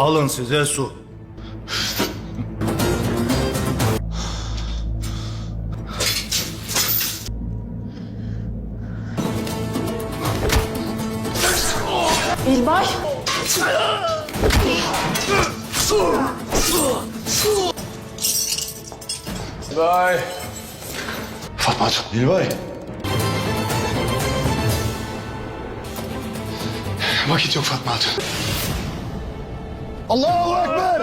Alın size su. Bilbay. Vay. Fatma Hatun. Nilbay. Vakit yok Fatma Hatun. Allahu Ekber!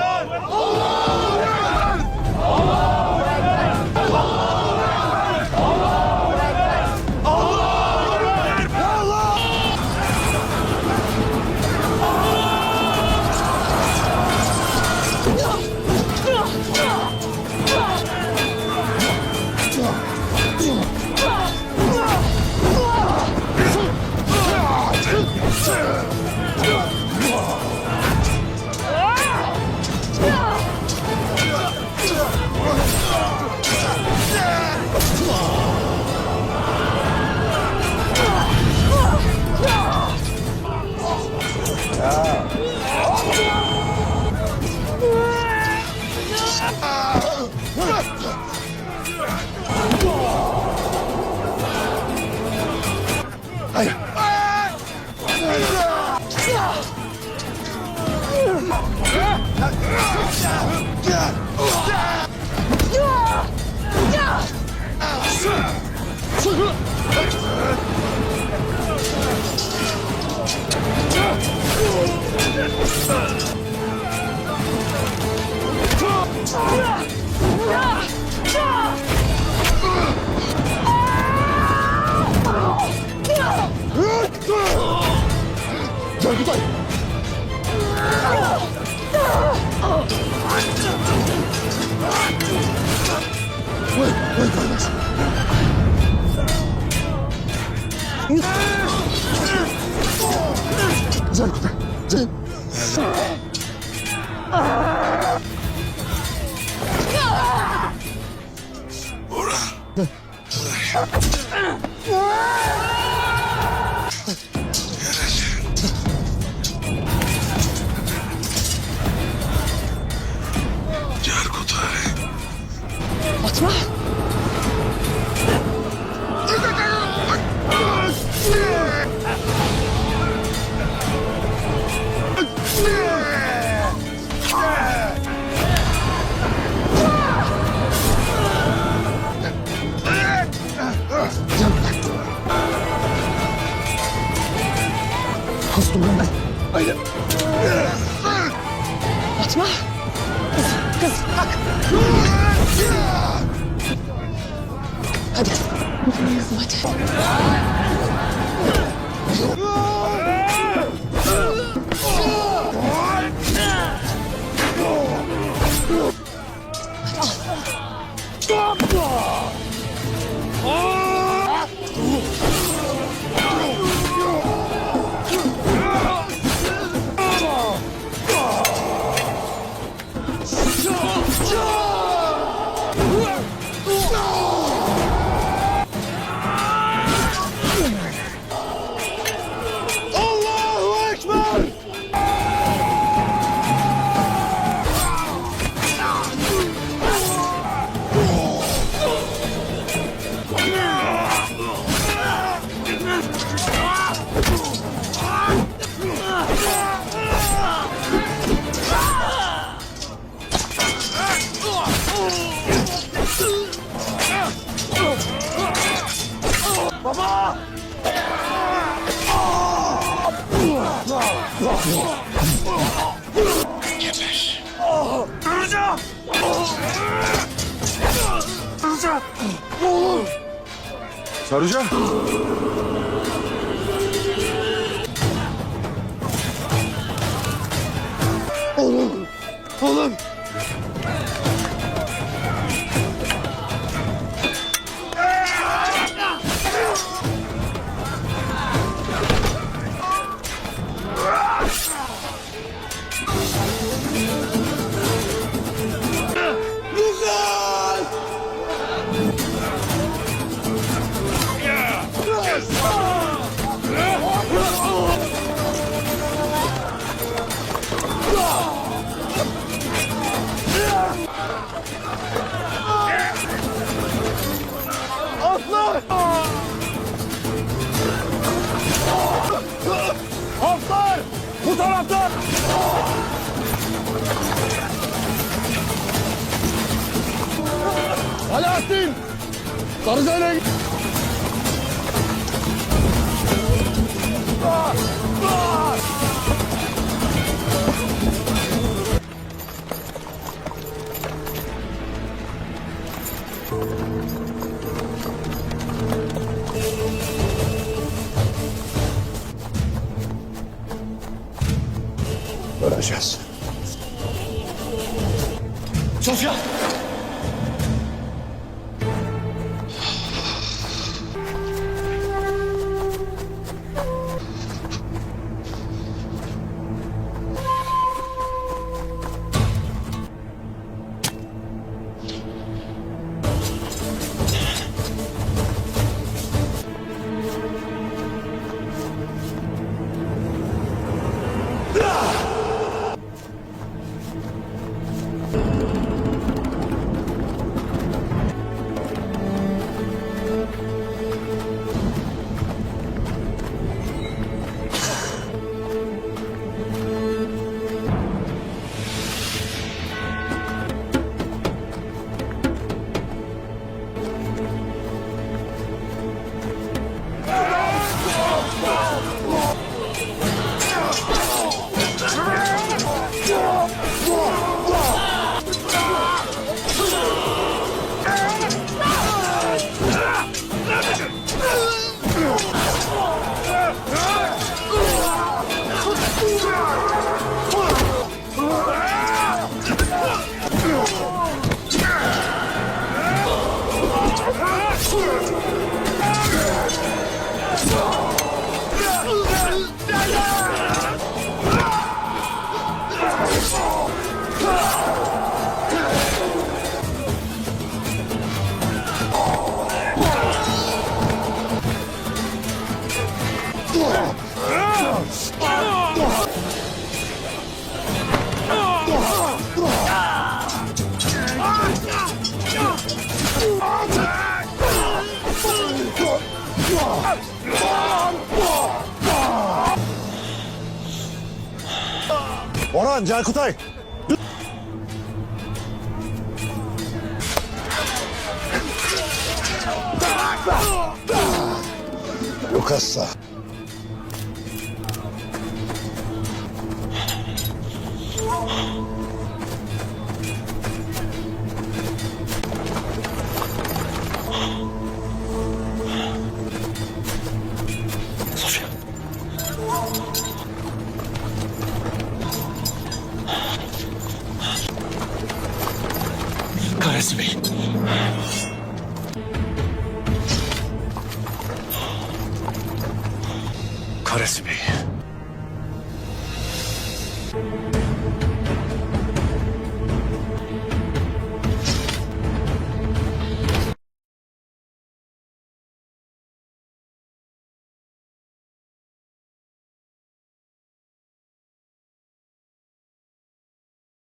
Fatma. Hastum ben. Haydi. Fatma. Kız kalk. Hadi. Kızım hadi. Sarıca. Oğlum. Justin! Tarzan! Öleceğiz. Sofya! Orhan, Cankutay! Lucas'ta. Sofya. Karesi Bey. Karesi Bey.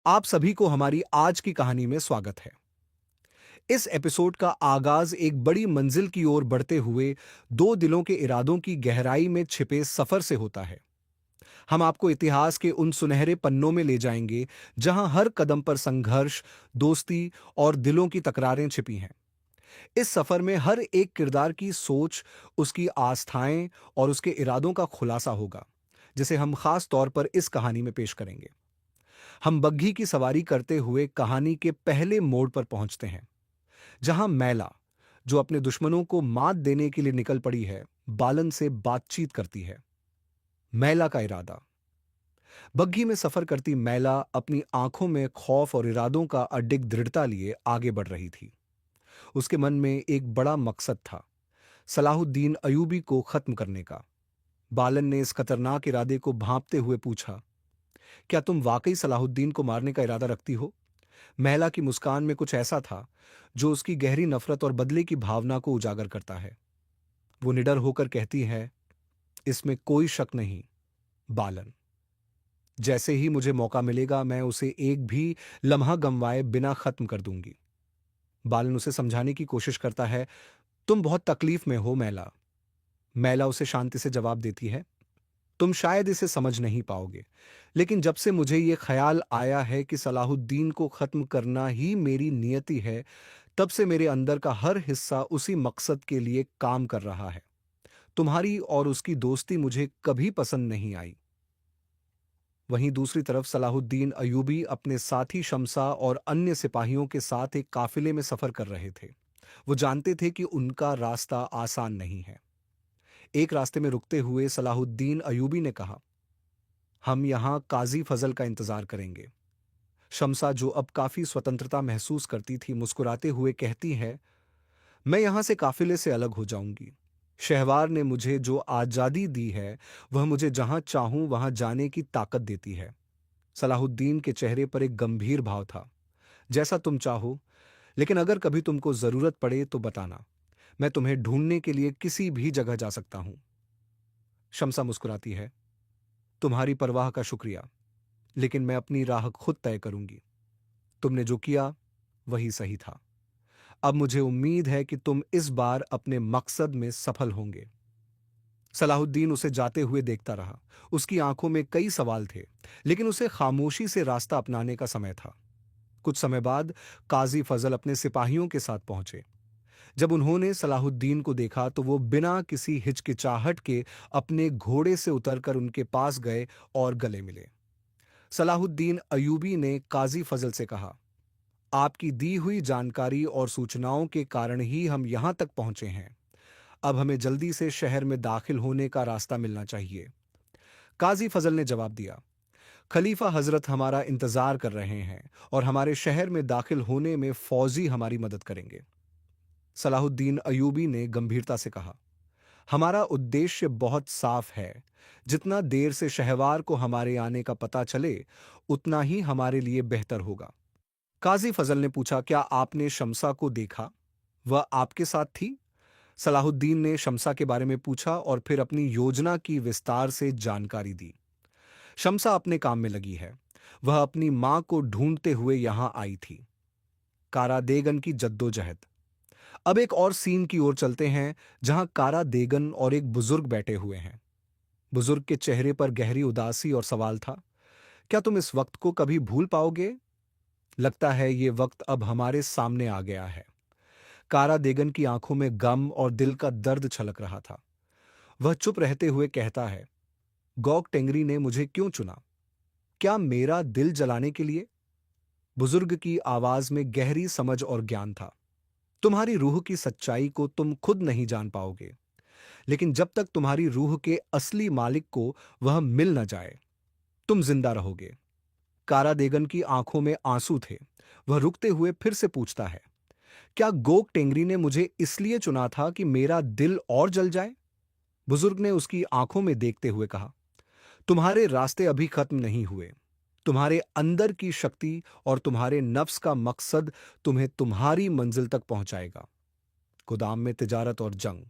आप सभी को हमारी आज की कहानी में स्वागत है। इस एपिसोड का आगाज एक बड़ी मंजिल की ओर बढ़ते हुए दो दिलों के इरादों की गहराई में छिपे सफर से होता है। हम आपको इतिहास के उन सुनहरे पन्नों में ले जाएंगे जहां हर कदम पर संघर्ष, दोस्ती और दिलों की तकरारें छिपी हैं। इस सफर में हर एक किरदार की सोच, उसकी आस्थाएं और उसके इरादों का खुलासा होगा, जिसे हम खास तौर पर इस कहानी में पेश करेंगे। हम बग्घी की सवारी करते हुए कहानी के पहले मोड़ पर पहुंचते हैं, जहां मैला, जो अपने दुश्मनों को मात देने के लिए निकल पड़ी है, बालन से बातचीत करती है। मैला का इरादा। बग्घी में सफर करती मैला अपनी आंखों में खौफ और इरादों का अडिग दृढ़ता लिए आगे बढ़ रही थी। उसके मन में एक बड़ा मकसद था, सलाहुद्दीन अयूबी को खत्म करने का। बालन ने इस खतरनाक इरादे को भांपते हुए पूछा, क्या तुम वाकई सलाहुद्दीन को मारने का इरादा रखती हो? महिला की मुस्कान में कुछ ऐसा था जो उसकी गहरी नफरत और बदले की भावना को उजागर करता है। वो निडर होकर कहती है, इसमें कोई शक नहीं बालन, जैसे ही मुझे मौका मिलेगा मैं उसे एक भी लम्हा गंवाए बिना खत्म कर दूंगी। बालन उसे समझाने की कोशिश करता है, तुम बहुत तकलीफ में हो मैला। मैला उसे शांति से जवाब देती है, तुम शायद इसे समझ नहीं पाओगे, लेकिन जब से मुझे यह ख्याल आया है कि सलाहुद्दीन को खत्म करना ही मेरी नियति है, तब से मेरे अंदर का हर हिस्सा उसी मकसद के लिए काम कर रहा है। तुम्हारी और उसकी दोस्ती मुझे कभी पसंद नहीं आई। वहीं दूसरी तरफ सलाहुद्दीन अयूबी अपने साथी शमसा और अन्य सिपाहियों के साथ एक काफिले में सफर कर रहे थे। वो जानते थे कि उनका रास्ता आसान नहीं है। एक रास्ते में रुकते हुए सलाहुद्दीन अयूबी ने कहा, हम यहां काजी फजल का इंतजार करेंगे। शमसा, जो अब काफी स्वतंत्रता महसूस करती थी, मुस्कुराते हुए कहती है, मैं यहां से काफिले से अलग हो जाऊंगी। शहवार ने मुझे जो आजादी दी है वह मुझे जहां चाहूं वहां जाने की ताकत देती है। सलाहुद्दीन के चेहरे पर एक गंभीर भाव था। जैसा तुम चाहो, लेकिन अगर कभी तुमको जरूरत पड़े तो बताना। मैं तुम्हें ढूंढने के लिए किसी भी जगह जा सकता हूं। शमसा मुस्कुराती है, तुम्हारी परवाह का शुक्रिया, लेकिन मैं अपनी राह खुद तय करूंगी। तुमने जो किया वही सही था। अब मुझे उम्मीद है कि तुम इस बार अपने मकसद में सफल होंगे। सलाहुद्दीन उसे जाते हुए देखता रहा। उसकी आंखों में कई सवाल थे, लेकिन उसे खामोशी से रास्ता अपनाने का समय था। कुछ समय बाद काजी फजल अपने सिपाहियों के साथ पहुंचे। जब उन्होंने सलाहुद्दीन को देखा तो वो बिना किसी हिचकिचाहट के अपने घोड़े से उतरकर उनके पास गए और गले मिले। सलाहुद्दीन अयूबी ने काजी फजल से कहा, आपकी दी हुई जानकारी और सूचनाओं के कारण ही हम यहां तक पहुंचे हैं। अब हमें जल्दी से शहर में दाखिल होने का रास्ता मिलना चाहिए। काजी फजल ने जवाब दिया, खलीफा हजरत हमारा इंतजार कर रहे हैं और हमारे शहर में दाखिल होने में फौजी हमारी मदद करेंगे। सलाहुद्दीन अयूबी ने गंभीरता से कहा, हमारा उद्देश्य बहुत साफ है। जितना देर से शहवार को हमारे आने का पता चले, उतना ही हमारे लिए बेहतर होगा। काजी फजल ने पूछा, क्या आपने शमसा को देखा? वह आपके साथ थी? सलाहुद्दीन ने शमसा के बारे में पूछा और फिर अपनी योजना की विस्तार से जानकारी दी। शमसा अपने काम में लगी है। वह अपनी मां को ढूंढते हुए यहां आई थी। कारा देगन की जद्दोजहद। अब एक और सीन की ओर चलते हैं, जहां कारा देगन और एक बुजुर्ग बैठे हुए हैं। बुजुर्ग के चेहरे पर गहरी उदासी और सवाल था, क्या तुम इस वक्त को कभी भूल पाओगे? लगता है ये वक्त अब हमारे सामने आ गया है। कारा देगन की आंखों में गम और दिल का दर्द छलक रहा था। वह चुप रहते हुए कहता है, गौक टेंगरी ने मुझे क्यों चुना? क्या मेरा दिल जलाने के लिए? बुजुर्ग की आवाज में गहरी समझ और ज्ञान था। तुम्हारी रूह की सच्चाई को तुम खुद नहीं जान पाओगे, लेकिन जब तक तुम्हारी रूह के असली मालिक को वह मिल न जाए, तुम जिंदा रहोगे। कारा देगन की आंखों में आंसू थे। वह रुकते हुए फिर से पूछता है, क्या गोक टेंगरी ने मुझे इसलिए चुना था कि मेरा दिल और जल जाए? बुजुर्ग ने उसकी आंखों में देखते हुए कहा, तुम्हारे रास्ते अभी खत्म नहीं हुए। तुम्हारे अंदर की शक्ति और तुम्हारे नफ्स का मकसद तुम्हें तुम्हारी मंजिल तक पहुंचाएगा। गोदाम में तिजारत और जंग।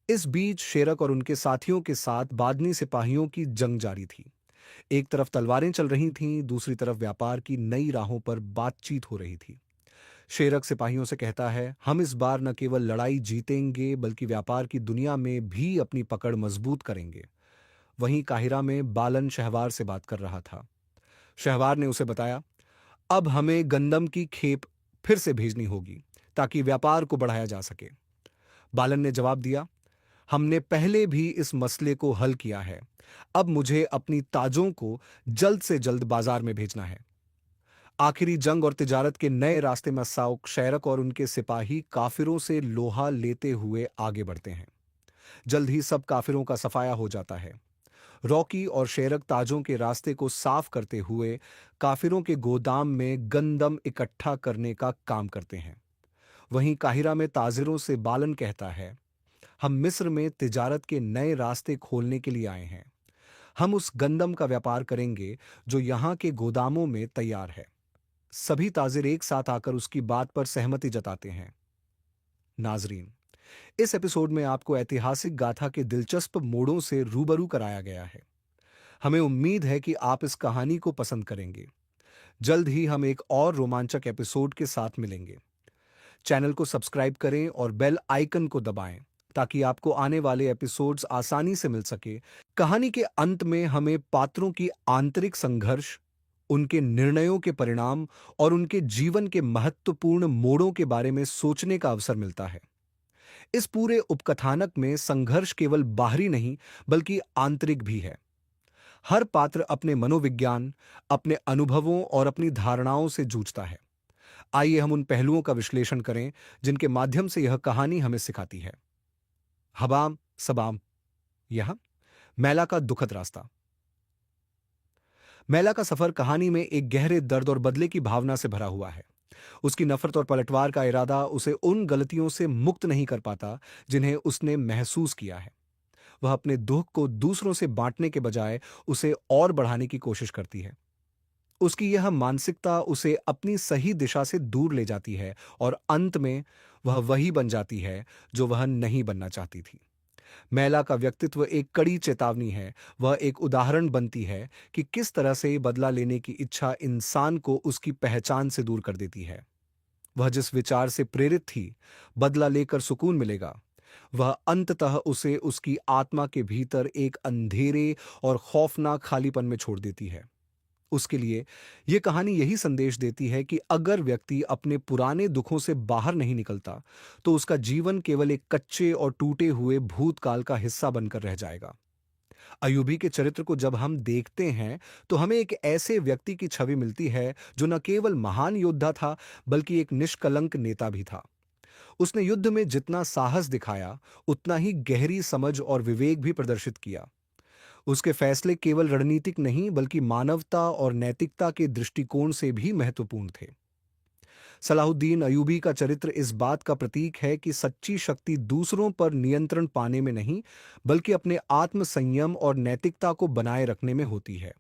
इस बीच शेरक और उनके साथियों के साथ बादनी सिपाहियों की जंग जारी थी। एक तरफ तलवारें चल रही थीं, दूसरी तरफ व्यापार की नई राहों पर बातचीत हो रही थी। शेरक सिपाहियों से कहता है, हम इस बार न केवल लड़ाई जीतेंगे बल्कि व्यापार की दुनिया में भी अपनी पकड़ मजबूत करेंगे। वहीं काहिरा में बालन शहवार से बात कर रहा था। शहवार ने उसे बताया, अब हमें गंदम की खेप फिर से भेजनी होगी ताकि व्यापार को बढ़ाया जा सके। बालन ने जवाब दिया, हमने पहले भी इस मसले को हल किया है। अब मुझे अपनी ताजों को जल्द से जल्द बाजार में भेजना है। आखिरी जंग और तिजारत के नए रास्ते में साउक शेरक और उनके सिपाही काफिरों से लोहा लेते हुए आगे बढ़ते हैं। जल्द ही सब काफिरों का सफाया हो जाता है। रॉकी और शेरक ताजों के रास्ते को साफ करते हुए काफिरों के गोदाम में गंदम इकट्ठा करने का काम करते हैं। वहीं काहिरा में ताजिरों से बालन कहता है, हम मिस्र में तिजारत के नए रास्ते खोलने के लिए आए हैं। हम उस गंदम का व्यापार करेंगे जो यहां के गोदामों में तैयार है। सभी ताजिर एक साथ आकर उसकी बात पर सहमति जताते हैं। नाजरीन, इस एपिसोड में आपको ऐतिहासिक गाथा के दिलचस्प मोड़ों से रूबरू कराया गया है। हमें उम्मीद है कि आप इस कहानी को पसंद करेंगे। जल्द ही हम एक और रोमांचक एपिसोड के साथ मिलेंगे। चैनल को सब्सक्राइब करें और बेल आइकन को दबाएं ताकि आपको आने वाले एपिसोड्स आसानी से मिल सके। कहानी के अंत में हमें पात्रों की आंतरिक संघर्ष, उनके निर्णयों के परिणाम और उनके जीवन के महत्वपूर्ण मोड़ों के बारे में सोचने का अवसर मिलता है। इस पूरे उपकथानक में संघर्ष केवल बाहरी नहीं बल्कि आंतरिक भी है। हर पात्र अपने मनोविज्ञान, अपने अनुभवों और अपनी धारणाओं से जूझता है। आइए हम उन पहलुओं का विश्लेषण करें जिनके माध्यम से यह कहानी हमें सिखाती है। हबाम सबाम। यह मैला का दुखद रास्ता। मैला का सफर कहानी में एक गहरे दर्द और बदले की भावना से भरा हुआ है। उसकी नफरत और पलटवार का इरादा उसे उन गलतियों से मुक्त नहीं कर पाता जिन्हें उसने महसूस किया है। वह अपने दुख को दूसरों से बांटने के बजाय उसे और बढ़ाने की कोशिश करती है। उसकी यह मानसिकता उसे अपनी सही दिशा से दूर ले जाती है और अंत में वह वही बन जाती है जो वह नहीं बनना चाहती थी। मैला का व्यक्तित्व एक कड़ी चेतावनी है। वह एक उदाहरण बनती है कि किस तरह से बदला लेने की इच्छा इंसान को उसकी पहचान से दूर कर देती है। वह जिस विचार से प्रेरित थी, बदला लेकर सुकून मिलेगा, वह अंततः उसे उसकी आत्मा के भीतर एक अंधेरे और खौफनाक खालीपन में छोड़ देती है। उसके लिए यह कहानी यही संदेश देती है कि अगर व्यक्ति अपने पुराने दुखों से बाहर नहीं निकलता, तो उसका जीवन केवल एक कच्चे और टूटे हुए भूतकाल का हिस्सा बनकर रह जाएगा। अयूबी के चरित्र को जब हम देखते हैं तो हमें एक ऐसे व्यक्ति की छवि मिलती है जो न केवल महान योद्धा था बल्कि एक निष्कलंक नेता भी था। उसने युद्ध में जितना साहस दिखाया, उतना ही गहरी समझ और विवेक भी प्रदर्शित किया। उसके फैसले केवल रणनीतिक नहीं बल्कि मानवता और नैतिकता के दृष्टिकोण से भी महत्वपूर्ण थे। सलाहुद्दीन अयूबी का चरित्र इस बात का प्रतीक है कि सच्ची शक्ति दूसरों पर नियंत्रण पाने में नहीं बल्कि अपने आत्म संयम और नैतिकता को बनाए रखने में होती है।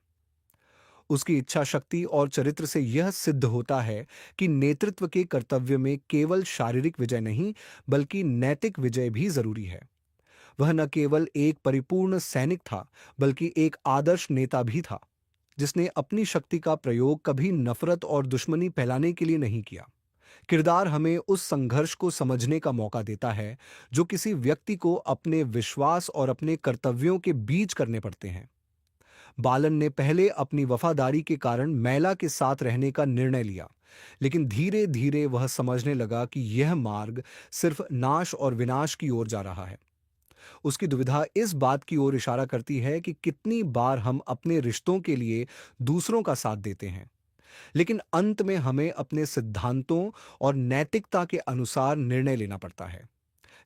उसकी इच्छा शक्ति और चरित्र से यह सिद्ध होता है कि नेतृत्व के कर्तव्य में केवल शारीरिक विजय नहीं बल्कि नैतिक विजय भी जरूरी है। वह न केवल एक परिपूर्ण सैनिक था बल्कि एक आदर्श नेता भी था, जिसने अपनी शक्ति का प्रयोग कभी नफरत और दुश्मनी फैलाने के लिए नहीं किया। किरदार हमें उस संघर्ष को समझने का मौका देता है जो किसी व्यक्ति को अपने विश्वास और अपने कर्तव्यों के बीच करने पड़ते हैं। बालन ने पहले अपनी वफादारी के कारण मैला के साथ रहने का निर्णय लिया, लेकिन धीरे धीरे वह समझने लगा कि यह मार्ग सिर्फ नाश और विनाश की ओर जा रहा है। उसकी दुविधा इस बात की ओर इशारा करती है कि कितनी बार हम अपने रिश्तों के लिए दूसरों का साथ देते हैं, लेकिन अंत में हमें अपने सिद्धांतों और नैतिकता के अनुसार निर्णय लेना पड़ता है।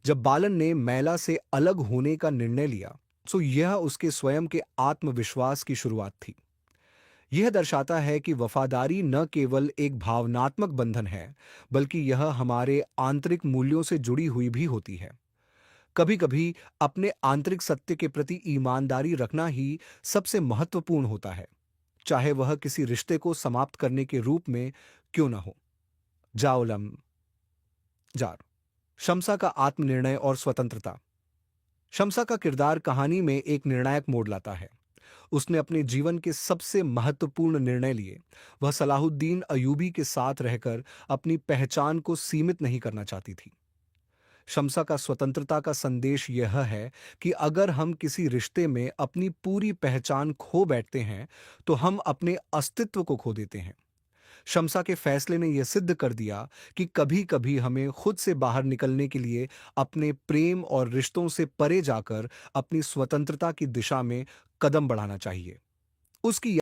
जब बालन ने मैला से अलग होने का निर्णय लिया, तो यह उसके स्वयं के आत्मविश्वास की शुरुआत थी। यह दर्शाता है कि वफादारी न केवल एक भावनात्मक बंधन है, बल्कि यह हमारे आंतरिक मूल्यों से जुड़ी हुई भी होती है। कभी कभी अपने आंतरिक सत्य के प्रति ईमानदारी रखना ही सबसे महत्वपूर्ण होता है, चाहे वह किसी रिश्ते को समाप्त करने के रूप में क्यों न हो। जाओलम जार। शम्सा का आत्मनिर्णय और स्वतंत्रता। शम्सा का किरदार कहानी में एक निर्णायक मोड़ लाता है। उसने अपने जीवन के सबसे महत्वपूर्ण निर्णय लिए। वह सलाहुद्दीन अयूबी के साथ रहकर अपनी पहचान को सीमित नहीं करना चाहती थी। शम्सा का स्वतंत्रता का संदेश यह है कि अगर हम किसी रिश्ते में अपनी पूरी पहचान खो बैठते हैं, तो हम अपने अस्तित्व को खो देते हैं। शम्सा के फैसले ने यह सिद्ध कर दिया कि कभी-कभी हमें खुद से बाहर निकलने के लिए अपने प्रेम और रिश्तों से परे जाकर अपनी स्वतंत्रता की दिशा में कदम बढ़ाना चाहिए। उसकी